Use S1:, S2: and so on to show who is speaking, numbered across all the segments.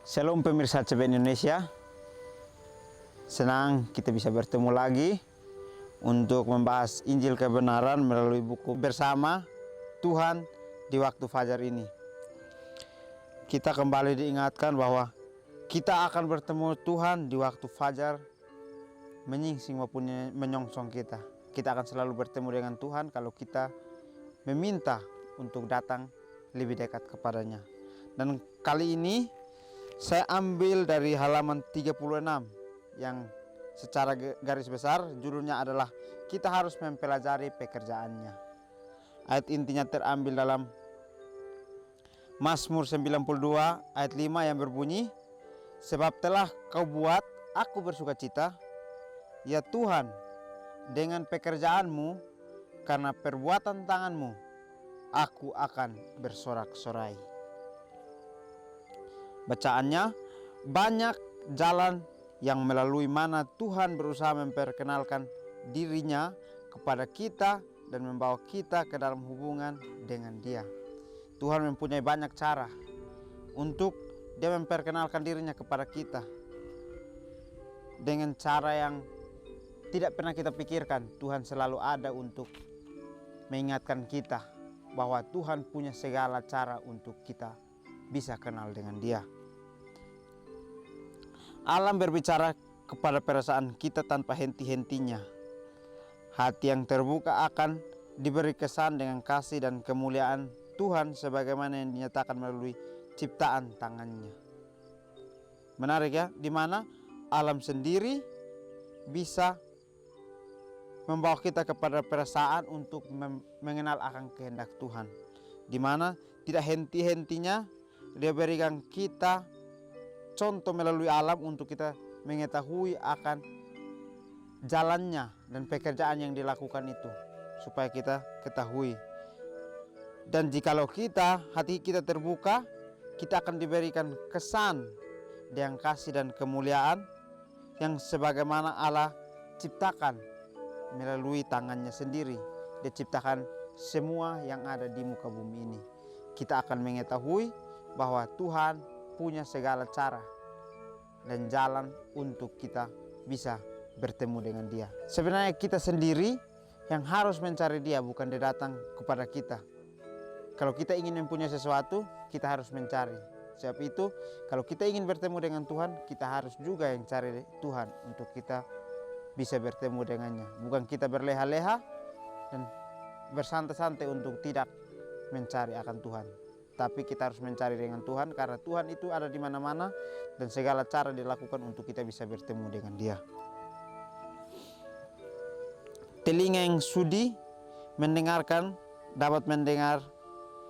S1: Shalom pemirsa CB Indonesia. Senang kita bisa bertemu lagi untuk membahas Injil kebenaran melalui buku bersama Tuhan di waktu fajar ini. Kita kembali diingatkan bahwa kita akan bertemu Tuhan di waktu fajar, menyingsing maupun menyongsong kita. Kita akan selalu bertemu dengan Tuhan kalau kita meminta untuk datang lebih dekat kepadanya. Dan kali ini saya ambil dari halaman 36 yang secara garis besar judulnya adalah kita harus mempelajari pekerjaannya. Ayat intinya terambil dalam Mazmur 92 ayat 5 yang berbunyi, sebab telah kau buat aku bersukacita, ya Tuhan, dengan pekerjaanmu, karena perbuatan tanganmu, aku akan bersorak-sorai. Bacaannya, banyak jalan yang melalui mana Tuhan berusaha memperkenalkan dirinya kepada kita dan membawa kita ke dalam hubungan dengan Dia. Tuhan mempunyai banyak cara untuk Dia memperkenalkan dirinya kepada kita dengan cara yang tidak pernah kita pikirkan. Tuhan selalu ada untuk mengingatkan kita bahwa Tuhan punya segala cara untuk kita bisa kenal dengan Dia. Alam berbicara kepada perasaan kita tanpa henti-hentinya. Hati yang terbuka akan diberi kesan dengan kasih dan kemuliaan Tuhan sebagaimana yang dinyatakan melalui ciptaan tangannya. Menarik ya, di mana alam sendiri bisa membawa kita kepada perasaan untuk mengenal akan kehendak Tuhan. Di mana tidak henti-hentinya Dia berikan kita contoh melalui alam untuk kita mengetahui akan jalannya dan pekerjaan yang dilakukan itu, supaya kita ketahui. Dan jikalau hati kita terbuka, kita akan diberikan kesan dengan kasih dan kemuliaan yang sebagaimana Allah ciptakan melalui tangannya sendiri. Dia ciptakan semua yang ada di muka bumi ini. Kita akan mengetahui bahwa Tuhan punya segala cara dan jalan untuk kita bisa bertemu dengan Dia. Sebenarnya kita sendiri yang harus mencari Dia, bukan Dia datang kepada kita. Kalau kita ingin mempunyai sesuatu, kita harus mencari. Sebab itu, kalau kita ingin bertemu dengan Tuhan, kita harus juga yang cari Tuhan untuk kita bisa bertemu dengannya. Bukan kita berleha-leha dan bersantai-santai untuk tidak mencari akan Tuhan. Tapi kita harus mencari dengan Tuhan, karena Tuhan itu ada di mana-mana dan segala cara dilakukan untuk kita bisa bertemu dengan Dia. Telinga yang sudi mendengarkan dapat mendengar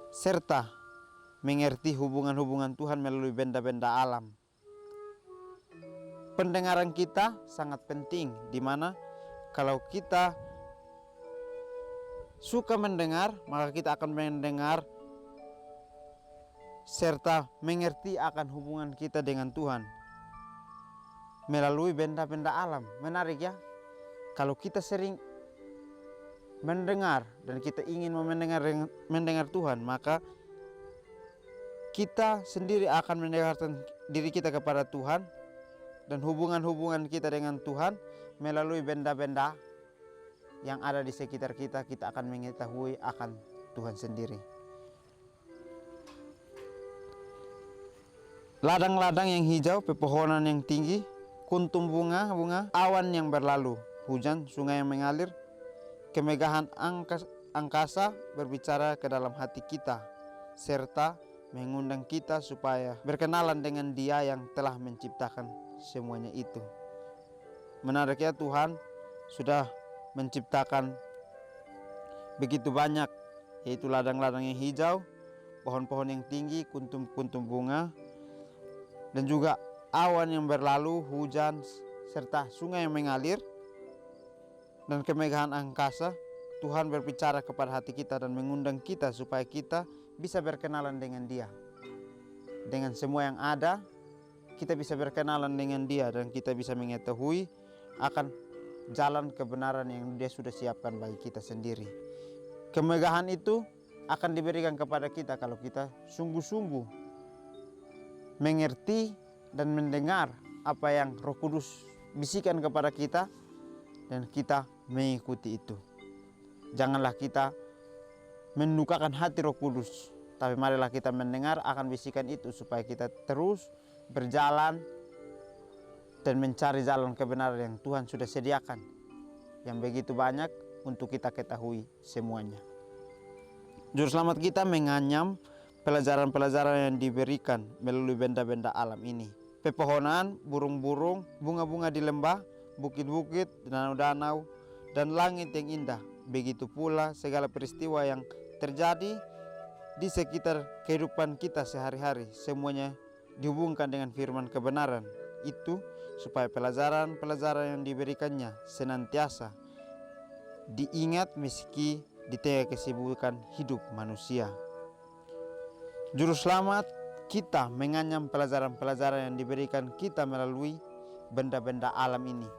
S1: serta mengerti hubungan-hubungan Tuhan melalui benda-benda alam. Pendengaran kita sangat penting, di mana kalau kita suka mendengar, maka kita akan mendengar serta mengerti akan hubungan kita dengan Tuhan melalui benda-benda alam. Menarik ya, kalau kita sering mendengar dan kita ingin mendengar Tuhan, maka kita sendiri akan mendekatkan diri kita kepada Tuhan, dan hubungan-hubungan kita dengan Tuhan melalui benda-benda yang ada di sekitar kita, kita akan mengetahui akan Tuhan sendiri. Ladang-ladang yang hijau, pepohonan yang tinggi, kuntum bunga-bunga, awan yang berlalu, hujan, sungai yang mengalir, kemegahan angkasa berbicara ke dalam hati kita, serta mengundang kita supaya berkenalan dengan Dia yang telah menciptakan semuanya itu. Menarik ya, Tuhan sudah menciptakan begitu banyak, yaitu ladang-ladang yang hijau, pohon-pohon yang tinggi, kuntum-kuntum bunga, dan juga awan yang berlalu, hujan, serta sungai yang mengalir, dan kemegahan angkasa. Tuhan berbicara kepada hati kita dan mengundang kita supaya kita bisa berkenalan dengan Dia. Dengan semua yang ada, kita bisa berkenalan dengan Dia dan kita bisa mengetahui akan jalan kebenaran yang Dia sudah siapkan bagi kita sendiri. Kemegahan itu akan diberikan kepada kita kalau kita sungguh-sungguh mengerti dan mendengar apa yang Roh Kudus bisikan kepada kita, dan kita mengikuti itu. Janganlah kita mendukakan hati Roh Kudus, tapi marilah kita mendengar akan bisikan itu supaya kita terus berjalan dan mencari jalan kebenaran yang Tuhan sudah sediakan, yang begitu banyak untuk kita ketahui semuanya. Juru selamat kita menganyam pelajaran-pelajaran yang diberikan melalui benda-benda alam ini. Pepohonan, burung-burung, bunga-bunga di lembah, bukit-bukit, danau-danau, dan langit yang indah. Begitu pula segala peristiwa yang terjadi di sekitar kehidupan kita sehari-hari. Semuanya dihubungkan dengan firman kebenaran itu, supaya pelajaran-pelajaran yang diberikannya senantiasa diingat meski di tengah kesibukan hidup manusia. Juru selamat kita menganyam pelajaran-pelajaran yang diberikan kita melalui benda-benda alam ini.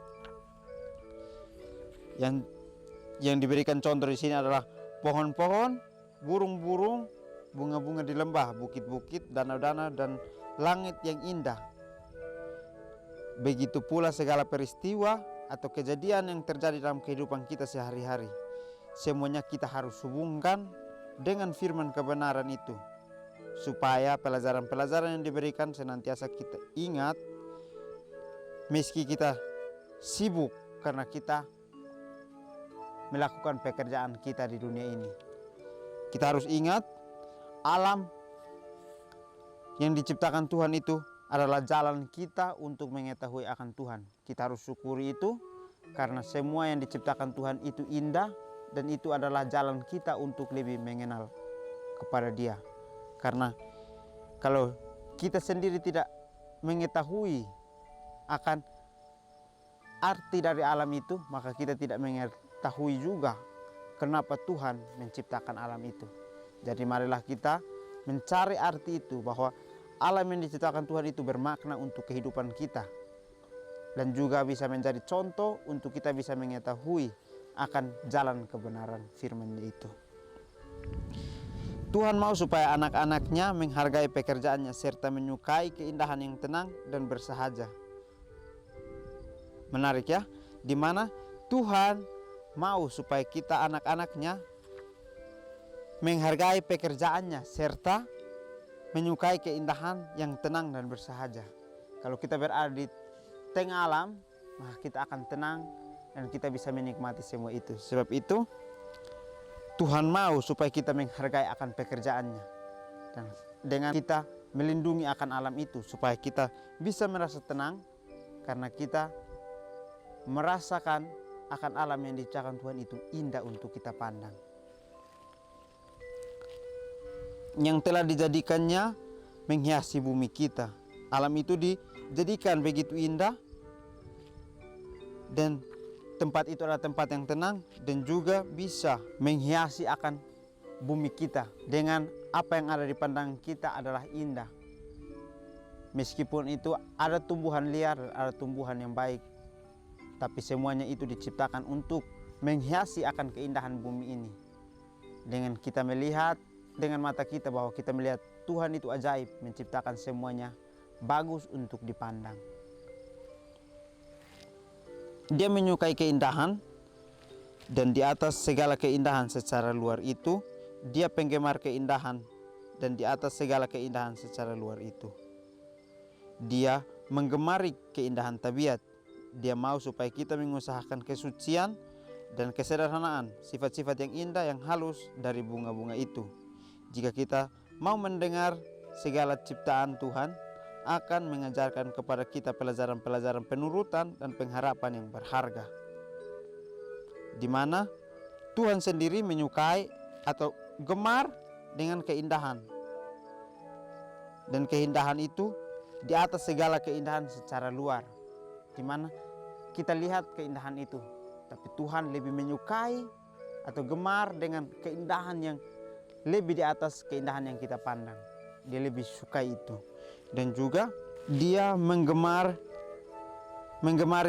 S1: Yang diberikan contoh di sini adalah pohon-pohon, burung-burung, bunga-bunga di lembah, bukit-bukit, danau-danau, dan langit yang indah. Begitu pula segala peristiwa atau kejadian yang terjadi dalam kehidupan kita sehari-hari. Semuanya kita harus hubungkan dengan firman kebenaran itu, supaya pelajaran-pelajaran yang diberikan senantiasa kita ingat meski kita sibuk karena kita melakukan pekerjaan kita di dunia ini. Kita harus ingat alam yang diciptakan Tuhan itu adalah jalan kita untuk mengetahui akan Tuhan. Kita harus syukuri itu karena semua yang diciptakan Tuhan itu indah, dan itu adalah jalan kita untuk lebih mengenal kepada Dia. Karena kalau kita sendiri tidak mengetahui akan arti dari alam itu, maka kita tidak mengetahui juga kenapa Tuhan menciptakan alam itu. Jadi marilah kita mencari arti itu, bahwa alam yang diciptakan Tuhan itu bermakna untuk kehidupan kita, dan juga bisa menjadi contoh untuk kita bisa mengetahui akan jalan kebenaran firman-Nya itu. Tuhan mau supaya anak-anaknya menghargai pekerjaannya serta menyukai keindahan yang tenang dan bersahaja. Menarik ya, di mana Tuhan mau supaya kita anak-anaknya menghargai pekerjaannya serta menyukai keindahan yang tenang dan bersahaja. Kalau kita berada di tengah alam, maka kita akan tenang dan kita bisa menikmati semua itu. Sebab itu Tuhan mau supaya kita menghargai akan pekerjaannya, dan dengan kita melindungi akan alam itu, supaya kita bisa merasa tenang karena kita merasakan akan alam yang diciptakan Tuhan itu indah untuk kita pandang. Yang telah dijadikannya menghiasi bumi kita. Alam itu dijadikan begitu indah, dan tempat itu adalah tempat yang tenang dan juga bisa menghiasi akan bumi kita dengan apa yang ada di pandangan kita adalah indah. Meskipun itu ada tumbuhan liar, ada tumbuhan yang baik, tapi semuanya itu diciptakan untuk menghiasi akan keindahan bumi ini. Dengan kita melihat dengan mata kita, bahwa kita melihat Tuhan itu ajaib, menciptakan semuanya bagus untuk dipandang. Dia menyukai keindahan, dan di atas segala keindahan secara luar itu, Dia penggemar keindahan, dan di atas segala keindahan secara luar itu, Dia menggemari keindahan tabiat. Dia mau supaya kita mengusahakan kesucian dan kesederhanaan, sifat-sifat yang indah, yang halus dari bunga-bunga itu. Jika kita mau mendengar segala ciptaan Tuhan, akan mengajarkan kepada kita pelajaran-pelajaran penurutan dan pengharapan yang berharga, di mana Tuhan sendiri menyukai atau gemar dengan keindahan, dan keindahan itu di atas segala keindahan secara luar, di mana kita lihat keindahan itu, tapi Tuhan lebih menyukai atau gemar dengan keindahan yang lebih di atas keindahan yang kita pandang. Dia lebih suka itu. Dan juga Dia menggemari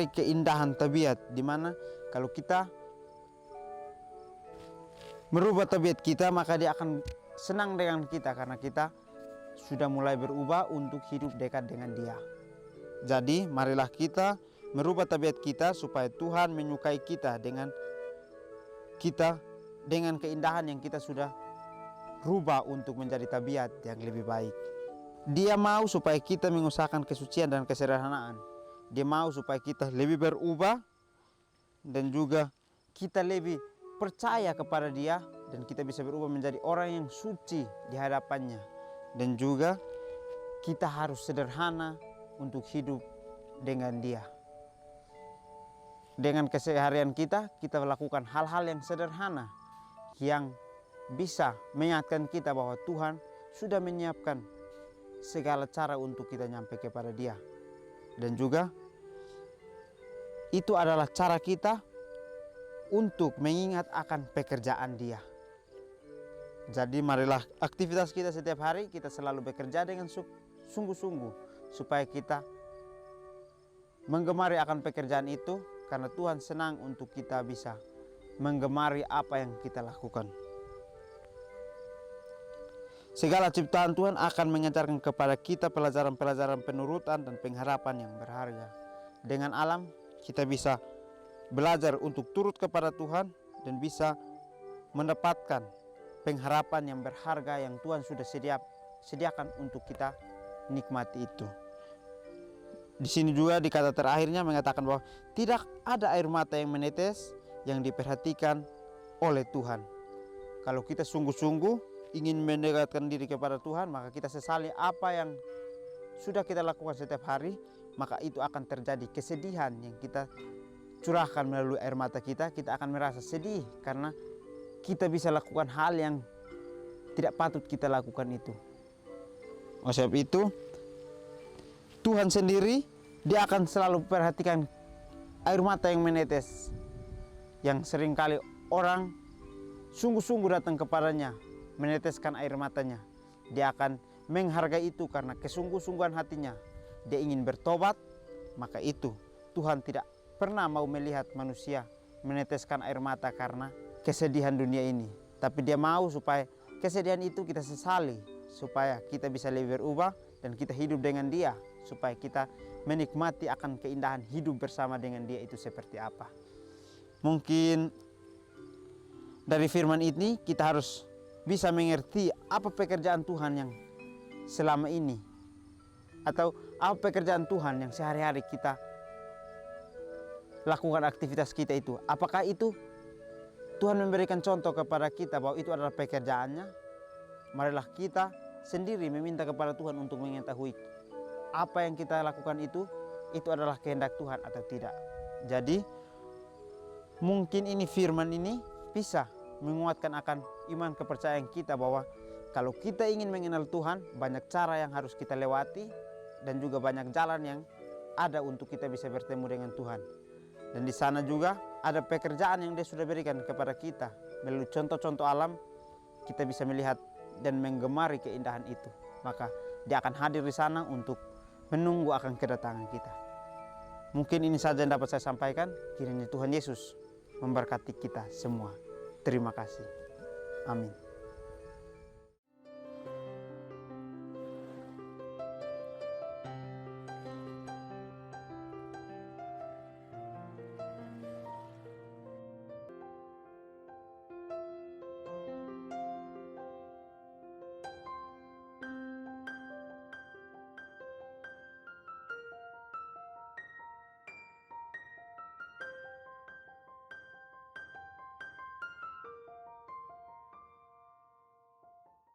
S1: keindahan tabiat, di mana kalau kita merubah tabiat kita, maka Dia akan senang dengan kita karena kita sudah mulai berubah untuk hidup dekat dengan Dia. Jadi marilah kita merubah tabiat kita supaya Tuhan menyukai kita dengan keindahan yang kita sudah rubah untuk menjadi tabiat yang lebih baik. Dia mau supaya kita mengusahakan kesucian dan kesederhanaan. Dia mau supaya kita lebih berubah dan juga kita lebih percaya kepada Dia dan kita bisa berubah menjadi orang yang suci di hadapannya. Dan juga kita harus sederhana untuk hidup dengan Dia. Dengan keseharian kita melakukan hal-hal yang sederhana yang bisa mengingatkan kita bahwa Tuhan sudah menyiapkan segala cara untuk kita nyampe kepada Dia. Dan juga itu adalah cara kita untuk mengingat akan pekerjaan Dia. Jadi marilah aktivitas kita setiap hari kita selalu bekerja dengan sungguh-sungguh supaya kita menggemari akan pekerjaan itu, karena Tuhan senang untuk kita bisa menggemari apa yang kita lakukan. Segala ciptaan Tuhan akan mengajarkan kepada kita pelajaran-pelajaran penurutan dan pengharapan yang berharga. Dengan alam kita bisa belajar untuk turut kepada Tuhan dan bisa mendapatkan pengharapan yang berharga yang Tuhan sudah sediakan untuk kita nikmati itu. Di sini juga di kata terakhirnya mengatakan bahwa tidak ada air mata yang menetes yang diperhatikan oleh Tuhan. Kalau kita sungguh-sungguh ingin mendekatkan diri kepada Tuhan, maka kita sesali apa yang sudah kita lakukan setiap hari, maka itu akan terjadi kesedihan yang kita curahkan melalui air mata kita. Kita akan merasa sedih karena kita bisa lakukan hal yang tidak patut kita lakukan itu. Oleh sebab itu, Tuhan sendiri Dia akan selalu perhatikan air mata yang menetes, yang seringkali orang sungguh-sungguh datang kepadanya meneteskan air matanya. Dia akan menghargai itu karena kesungguh-sungguhan hatinya. Dia ingin bertobat, maka itu Tuhan tidak pernah mau melihat manusia meneteskan air mata karena kesedihan dunia ini. Tapi Dia mau supaya kesedihan itu kita sesali, supaya kita bisa lebih berubah dan kita hidup dengan Dia, supaya kita menikmati akan keindahan hidup bersama dengan Dia itu seperti apa. Mungkin dari firman ini kita harus bisa mengerti apa pekerjaan Tuhan yang selama ini, atau apa pekerjaan Tuhan yang sehari-hari kita lakukan aktivitas kita itu. Apakah itu Tuhan memberikan contoh kepada kita bahwa itu adalah pekerjaannya? Marilah kita sendiri meminta kepada Tuhan untuk mengetahui apa yang kita lakukan itu adalah kehendak Tuhan atau tidak. Jadi mungkin ini firman ini bisa menguatkan akan iman kepercayaan kita bahwa kalau kita ingin mengenal Tuhan, banyak cara yang harus kita lewati dan juga banyak jalan yang ada untuk kita bisa bertemu dengan Tuhan. Dan di sana juga ada pekerjaan yang Dia sudah berikan kepada kita. Melalui contoh-contoh alam kita bisa melihat dan menggemari keindahan itu. Maka Dia akan hadir di sana untuk menunggu akan kedatangan kita. Mungkin ini saja yang dapat saya sampaikan. Kiranya Tuhan Yesus memberkati kita semua. Terima kasih. Amin.